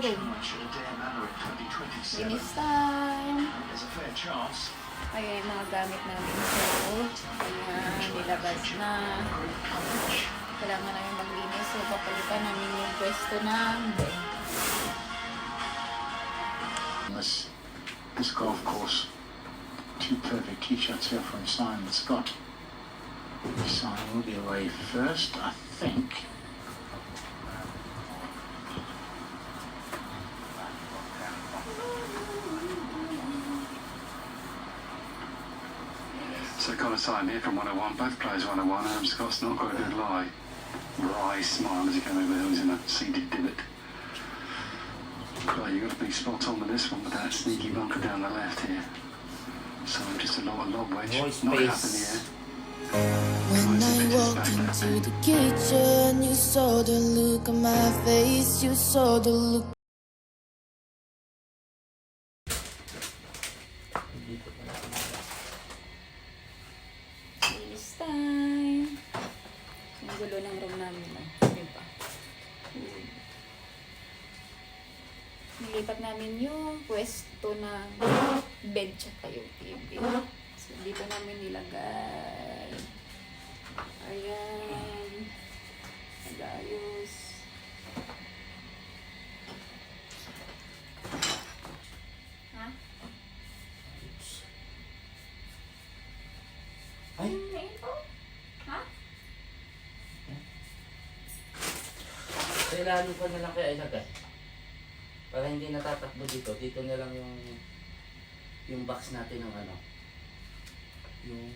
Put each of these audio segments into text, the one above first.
room. Linis time. Ayan yung mga gamit namin. So, ayan, nilabas na. Kailangan namin maglinis. So, papalitan namin yung pwesto ng bed. This golf course, two perfect tee shots here from Simon Scott. Simon will be away first, I think. So got a sign here from 101, both players 101, Adam Scott's not got a good lie. Wry smile as he came over there, he's in a seeded divot. Right, you've got to be spot on with this one with that sneaky bunker down the left here. So just a lob wedge, not up in the air. When I walked into the kitchen, you saw the look on my face, you saw the look. Linis time. Ang gulo ng room namin. Diba? Nilipat namin yung pwesto ng bed tsaka yung TV. So, dito namin nilagay. Ayan. Nagayos. Ha? Ay? Ito? Ha? Sa ilalim ko na lang kaya ilagay. Para hindi natatakbo dito. Dito na lang yung box natin ng ano. Yung...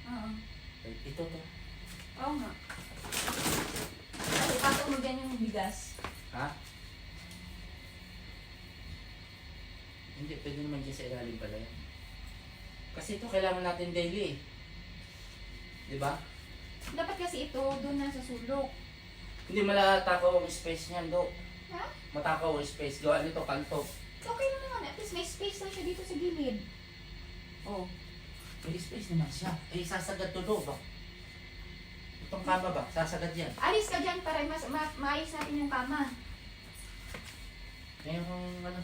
Oo. Ito to. Oo nga. Ay, ipasok mo dyan yung bigas. Ha? Hindi, pwede naman dyan sa ilalim pala yan. Kasi ito kailangan natin daily eh. Diba? Dapat kasi ito doon na sa sulok. Hindi malatakaw ang space niyan do. Ha? Matakaw ang space. Gawa nito kanto. Okay na naman. At least may space lang siya dito sa gilid. Oh. May space naman siya. Eh, sasagad to do ba? Itong kama ba? Sasagad yan. Alis ka dyan para maayos natin yung kama. Ngayon kung ano,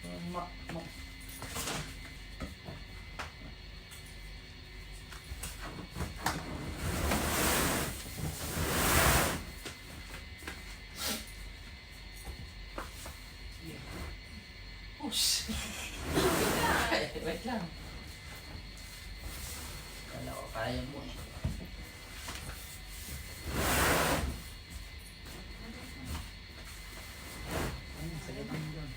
yung Push! Wait lang. Kala ko kaya mo eh. Ayun, sagad mo doon.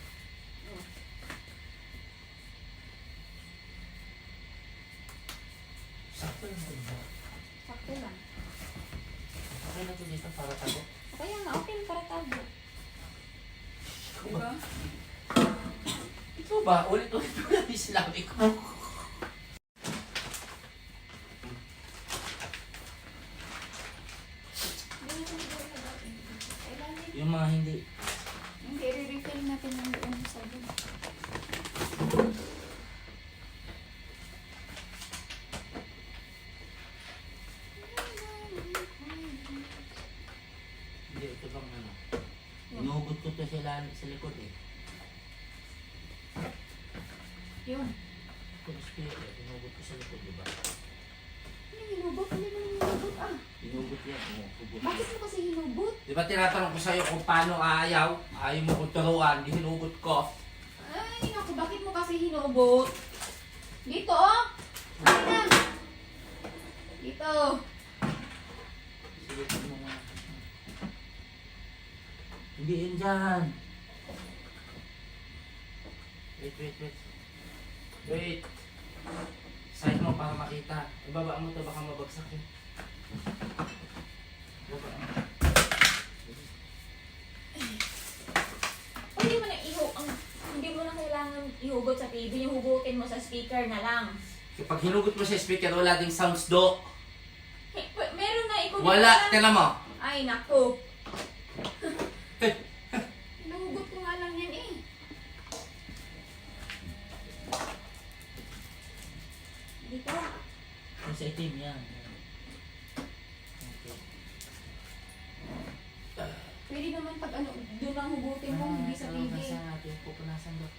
Sakto yung ba? Sakto lang. Okay na ito dito para tago. Kaya nga, okay para tago. Diba? Ito ba? Ulit-ulit mo na sinabi ko. Yung mga hindi. Hindi, re-refill natin yung doon sa doon. Hindi, ito bang ano. Inugot ko ito sa likod eh. Yun. Ito yung speaker, inugot ko sa likod, diba? Ano yung hinugot? Ano yung hinugot? Ah, Inugot yan, inugot. bakit mo kasi hinugot? Diba tinatanong ko sa'yo kung paano ayaw mo kong turuan, di hinugot ko. Ay, naku, bakit mo kasi hinugot? Dito, oh! Ay na! Dito! Sige, ito mo nga. Hindi yun dyan. Wait. Wait. Side mo para makita. Ibaba mo to, baka mabagsak eh. Baba mo. Hindi mo na hindi mo na kailangan ihugot sa TV, yung hugutin mo sa speaker na lang. Kapag hinugot mo sa speaker, wala ding sounds do. Meron na ikaw. Wala, tingnan mo. Ay, naku. Hinugot ko nga lang yan eh. Dito. Yung sa itim yan. Okay. Pwede naman pag ano doon ang hugutin mo, hindi sa TV. Nasa natin, pupunasan daw.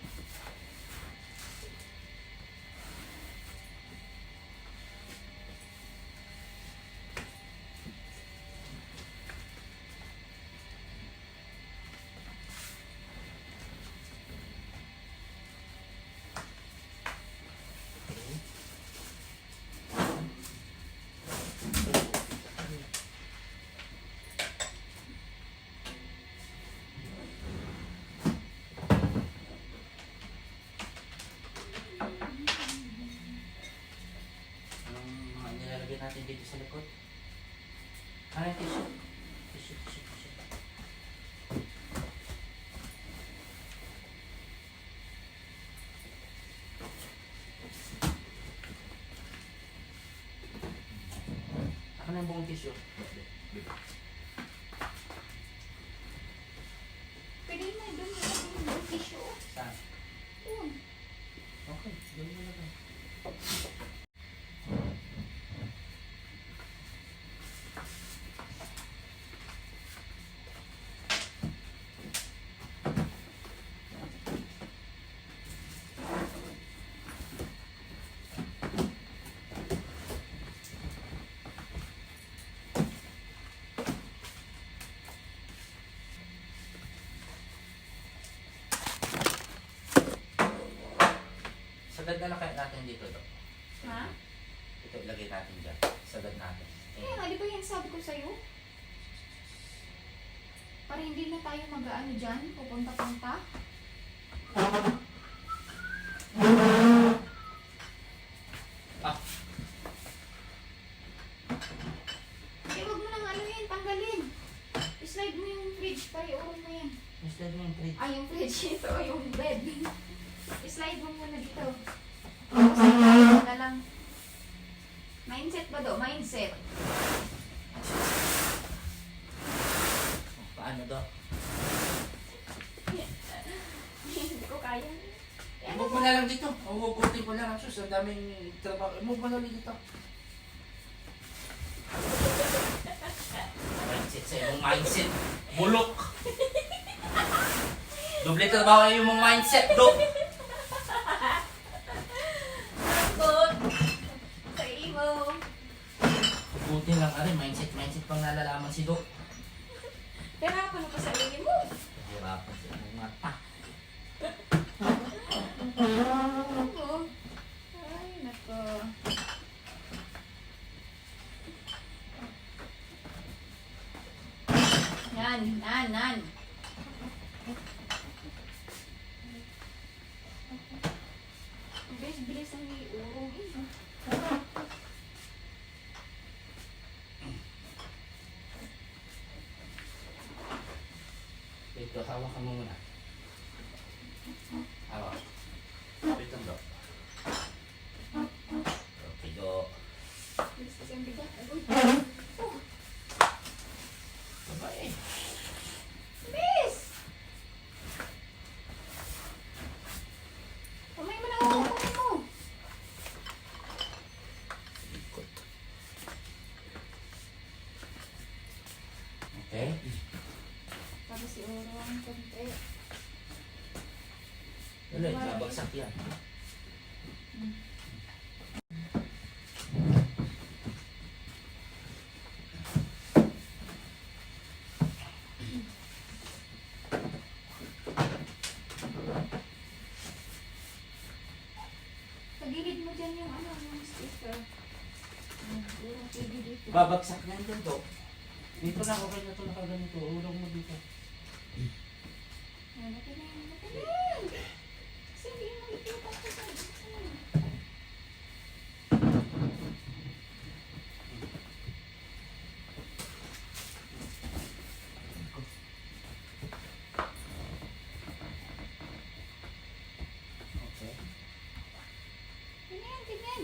Anong mga nilalagay natin dito sa likod? Ano yung tissue? Tissue. Ako na yung buong tissue. Pwede na doon yung tissue. Saan? Doon. Okay, gawin mo na lang. Sagad na lang kaya natin dito, Dok. Ha? Ito ilagay natin dyan. Sagad natin. Kaya nga, di ba yan sabi ko sa'yo? Para hindi na tayo mag-ano dyan, pupunta-punta. Ah, Eh, wag mo nang ano yan, tanggalin. Slide mo yung fridge, para iurong mo yan. misled mo yung fridge. Ay, yung fridge ito, yung bed. Slide mo muna dito. Tapos slide mo na lang. Mindset ba do? Mindset. Paano, Dok? Hindi ko kaya. Move mo na lang dito. Hugutin ko lang. Sus, ang daming trabaho. Move mo na lang dito. Mindset sa iyong mindset. Bulok. Doble trabaho yung mong mindset, Dok. Good. Sa imo. Buti lang, ari, mindset pang nalalaman si Dok. Pero ako na pa sa iyo mo. Hirapan sa iyong mata. Oo. Ay, nako. Nan. Bilis ang iurong eh. Dito, hawak ka mo muna. Hawak. Wait lang, Dok. Okay, Dok. Bilis kasi ang bigat. Agoy. Oh, Babae. bilis! Kamay mo na ako. Kamay mo. Ikot. Okay. Tapos iurong konti. Ulit, babagsak yan. Tagilid mo dyan yung ano, yung sticker. Urong pwede dito. Babagsak yan dyan, Dok. Dito na, okay na ito, nakaganito. Urong mo dito. Malaki na yan, malaki na yan. Kasi hindi mo nakikita ko sa Okay. Ganyan.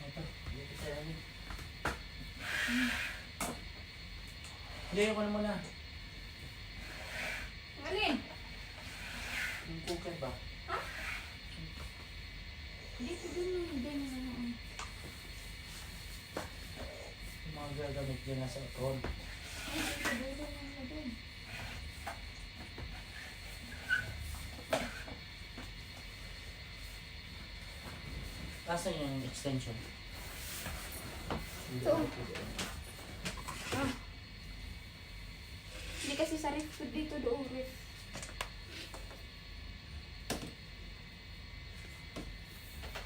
Ito, dito sa ilalim. Ngayon ko na muna. Alin? Yung cooker ba? Dito dun din. Yung mga gagamit dyan nasa phone. Ay, Kaso yung extension. Ito. Ah. Hindi kasi sa ref food dito doon, ref.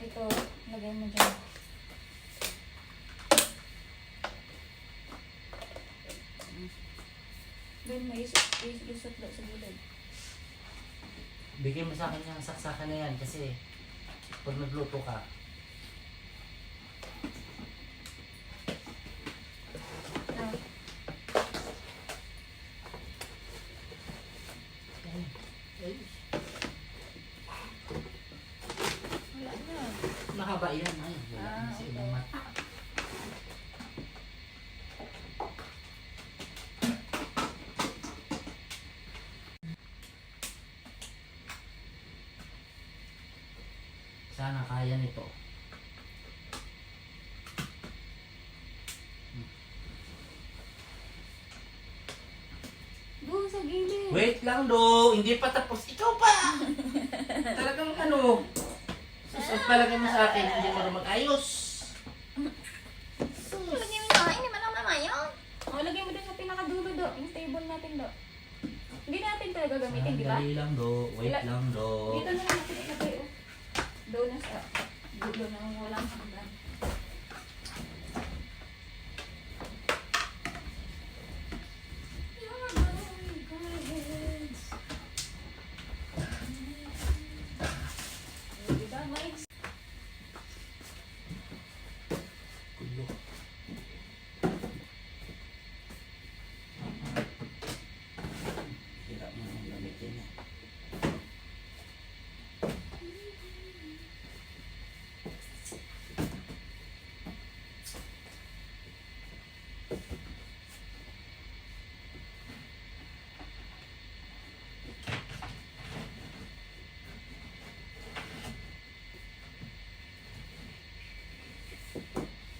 Ito, lagay mo dyan. Doon may isot daw sa gilid. Bigyan mo sa akin yung saksakan na yan kasi pag nagluto ka, Ah. Wala na. mahaba yan. Ay, wala Ah, na sa okay. ibang mata. Sana kaya nito. Doon sa gilid. Wait lang do, hindi pa tapos. Ikaw pa! Talagang ano, susot palagay mo sa akin, hindi mo na mag-ayos. Lagyan mo na, hindi man ako namayon. O, lagyan mo doon sa pinakadulo do, yung table natin do. Hindi natin talaga gamitin, di ba? Sandali lang do, wait Wala. lang do. Dito na lang natin ilagay, oh. Doon na sa dulo na walang hanggan. Diba, Mike? Kulo. Hirap mo nang gamitin yan.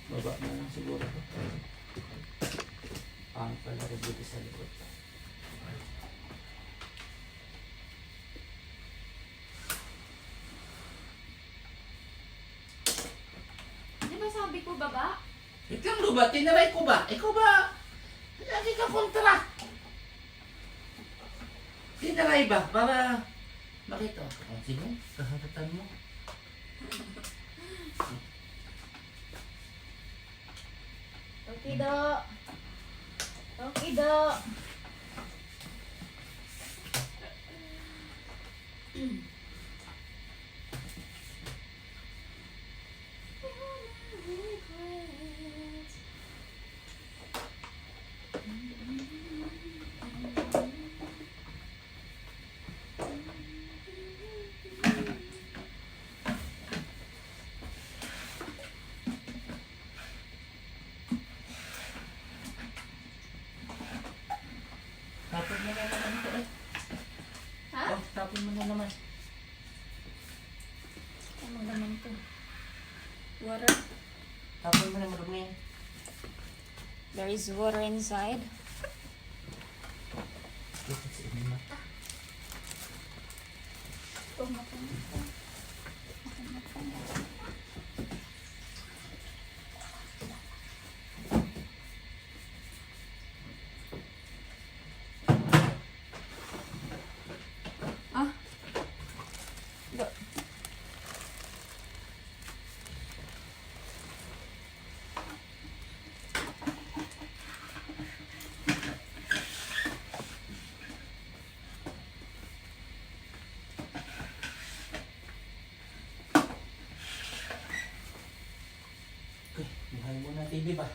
Baba na lang siguro to. Pangit pala rin dito sa likod. Di ba sabi ko baba? Ikaw lo ba? Tinaray ko ba? Ikaw ba? Lagi ka kontra. Tinaray ba? Para makita. Oh, sige, kaharatan mo. Okay do. Okay do. Tapon mo na naman ito eh. Ha? Oh, tapon mo na naman. Ano naman to? Water. Tapon mo na marumi yan. There is water inside. Dito sa inyong mata. Ito, mata. Ah. Go. Okay, buhay mo na TV ba?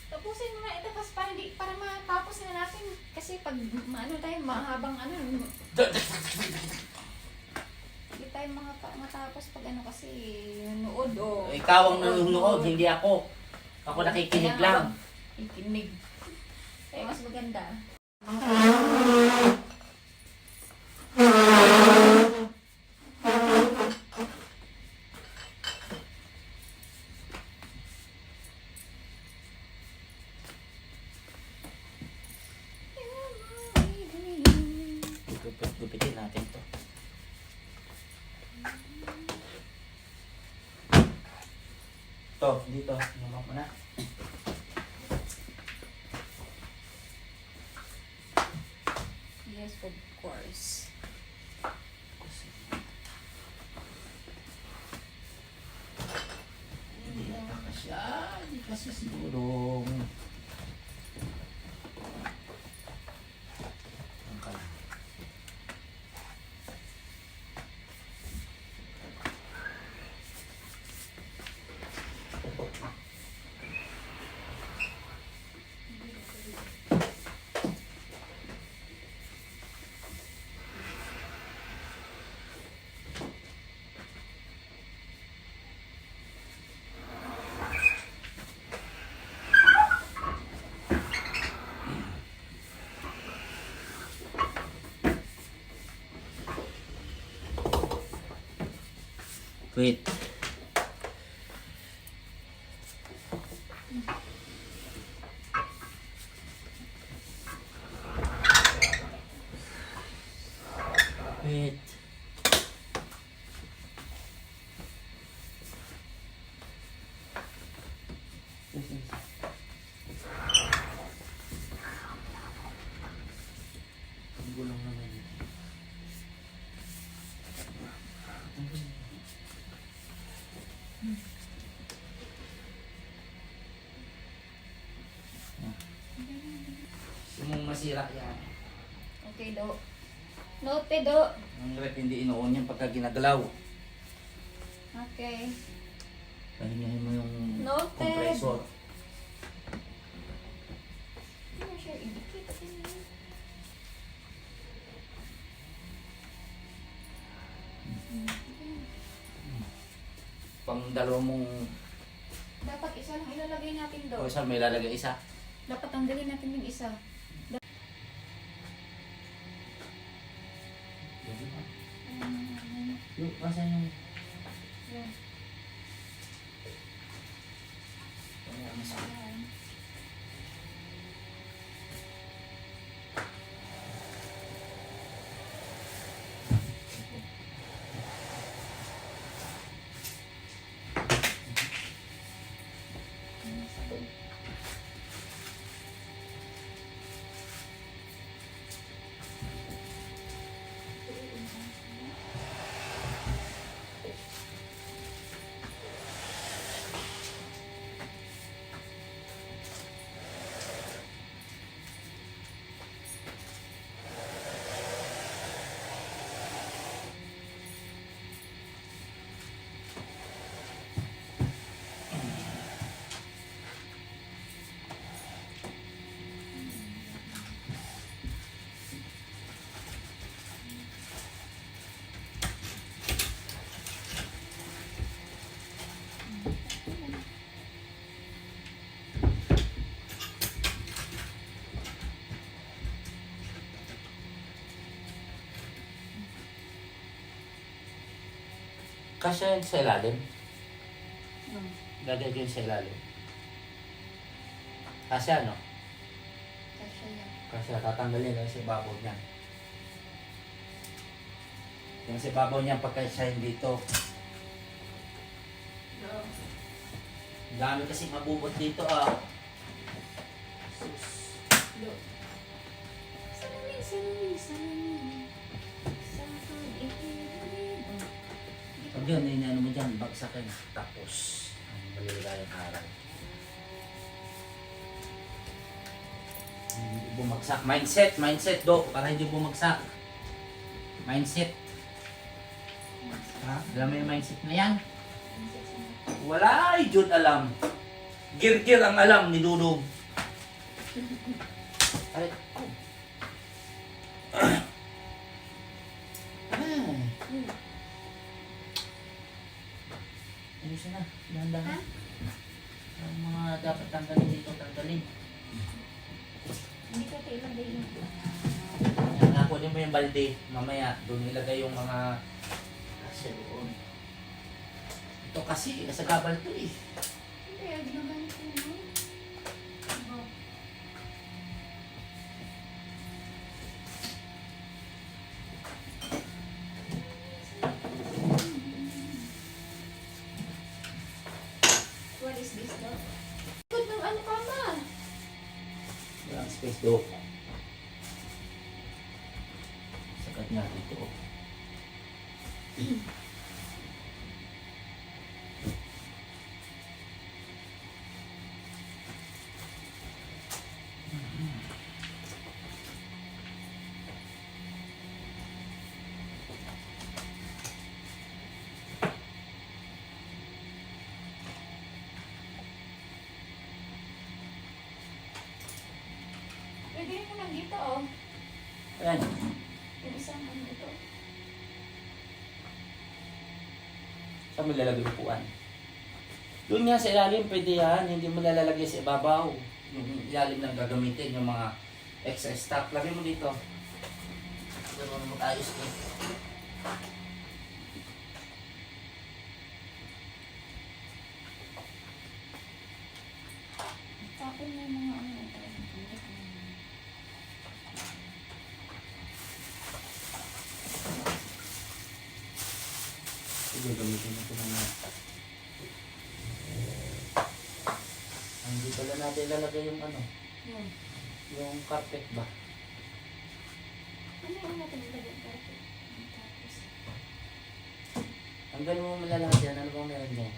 Tapusin mo na ito kasi para matapos na natin kasi pag ano tayo mahabang ano hindi tayo matapos pag ano kasi nood o Ikaw ang nanonood, hindi ako. Ako nakikinig lang. ikinig kaya mas maganda Dito. Lumap mo na. Yes, of course. Hindi na kasi. Hindi kasi siguro. Ang ka lang. Wait. Wait. Ang gulong naman yun. Yung masira yan. Okay, do. Note, do. Ang rep hindi inoon yan pagka ginagalaw. Okay. Pahingahin mo yung Noted. compressor. Hindi na siya idikit. Pang dalawa mong... Dapat isa lang ilalagay natin, do. O saan may lalagay isa? Dapat tanggalin natin yung isa. Yung, asan yung... Yan. Kasya yun sa ilalim. Hmm. Lagay ko yun sa ilalim. Kasya, no? Kasya yan. Kasya, tatanggalin lang sa ibabaw niya. Yung sa ibabaw niya, pagkasahin dito. Do. Ang dami kasi mabubot dito, ah. Sus. Do. Salamin, salamin, salamin. Sa pag-ibig. Pag yun, ano mo dyan, bagsakin. Tapos, ang maliligayang araw. Hindi bumagsak. Mindset, do. Para hindi bumagsak. Mindset. Ha? Alam mo yung mindset na yan? Wala, Jud alam. Gir-gir ang alam ni Dudong. Ay, oh. Ayusin na, dahan-dahan. Ang mga dapat tanggalin dito, tanggalin. Hindi ka ilagay yung... Yan, kunin mo yung balde. Mamaya, doon ilagay yung mga... Kasi doon. Ito kasi, nasa gabal to eh. Hindi, ginagamit ko mo. Oh. What is space do. Sakat nga dito. Pwede mo lang dito, oh. Ayan. Yung isang ano ito. Saan mo lalagay upuan? Doon nga sa ilalim, pwede yan. Hindi mo lalagay sa ibabaw. Yung ilalim lang gagamitin, yung mga extra stock. Lagay mo dito. Ganoon mo ayos eh. Tapon na yung mga ano ito. Sige, gamitin natin na. Hindi pala natin lalagay yung ano, Yun. yung carpet ba? Ano yung natin ilagay dito? Tapos, Hanggang mo malalahat yan, ano bang meron niya?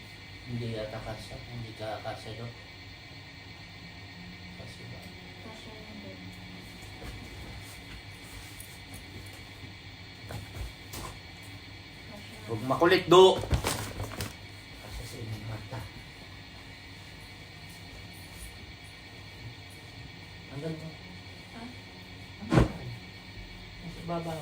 Hindi yata kasya, hindi ka kasya doon. Kasya ba? kasya yan doon. Kasya. Huwag makulit do! Kasya sa inyong mata. Hanggang mo. Ha? Hanggang. Nasa baba.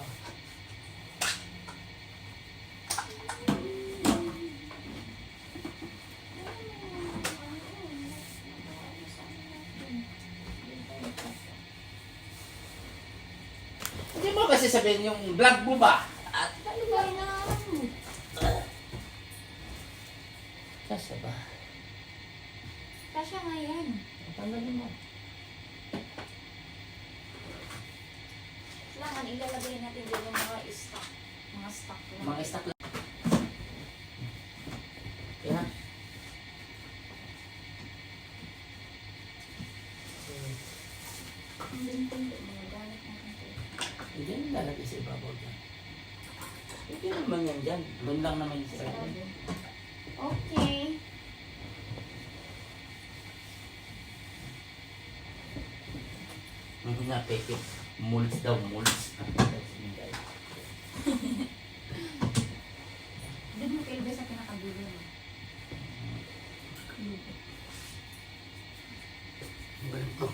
Hindi mo kasi sabihin yung vlog mo ba? At Ano ba yun na? kasya ba? Kasya nga yan. Tanggalin mo. Kailangan ilalagay natin dito yung mga stock. Mga stock lang. Mga stock lang. Kaya? Hindi mga gamit natin ito. Hindi naman lalagay sa ibabaw dyan. Hindi naman yan dyan. Doon lang naman yung sa akin. Okay. Hindi na peke. Molds daw, molds. Doon mo kailagay sa pinakadulo. Galing ko.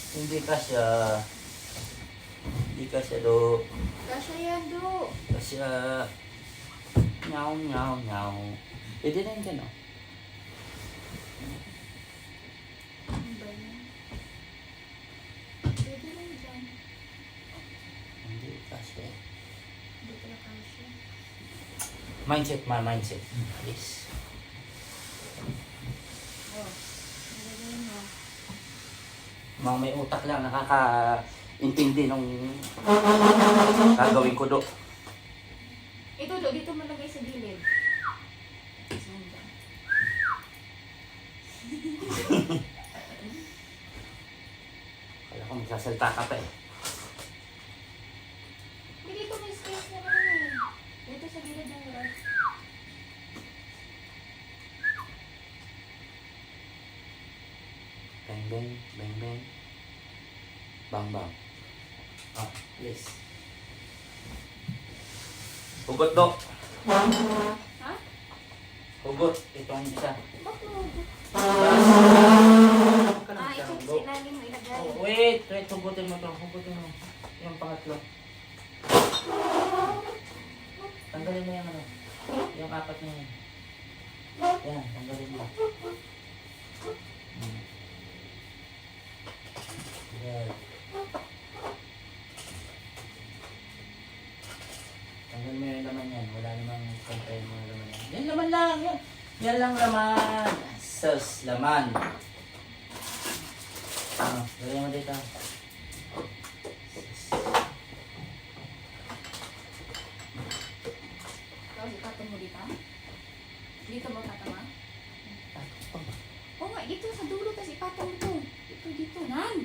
Hindi kasya. Hindi kasya do. Kasya yan do. Kasya. Nyaw, nyaw, nyaw. Pwede na yun dyan, oh. Ano ba yan? Pwede rin dyan. Hindi kasya. Hindi pala kasya. Mindset, my mindset. Please. Oh. Nalagay mo. Mga may utak lang, nakaka-intindi nung gagawin ko do. Ito do, dito mo lagay sa gilid. Saan ba? Kala ko magsasalta ka pa eh. Dito may space na naman eh. Dito sa gilid ng rod. Bang bang, bang bang. Bang bang. Ah, please. Hugot do. Ha? Hugot. Itong isa. Bakit? Ka Ah, ito sa ilalim mo ilagay. Oh, wait, hugutin mo to. Hugutin mo. Yung pangatlo. Tanggalin mo yung ano. Yung apat na yun. Yan, tanggalin mo. Yan. Tanggal mo yung laman yan. Wala namang pantay mo yung laman yan. Yan laman lang. Yan. Yan lang laman. Sus, laman. Ano, lagyan mo dito. Tapos ikatong mo dito. Dito ba patama? Patok pa ba? Oo nga, dito sa dulo kasi ipatong mo to. Dito, nan.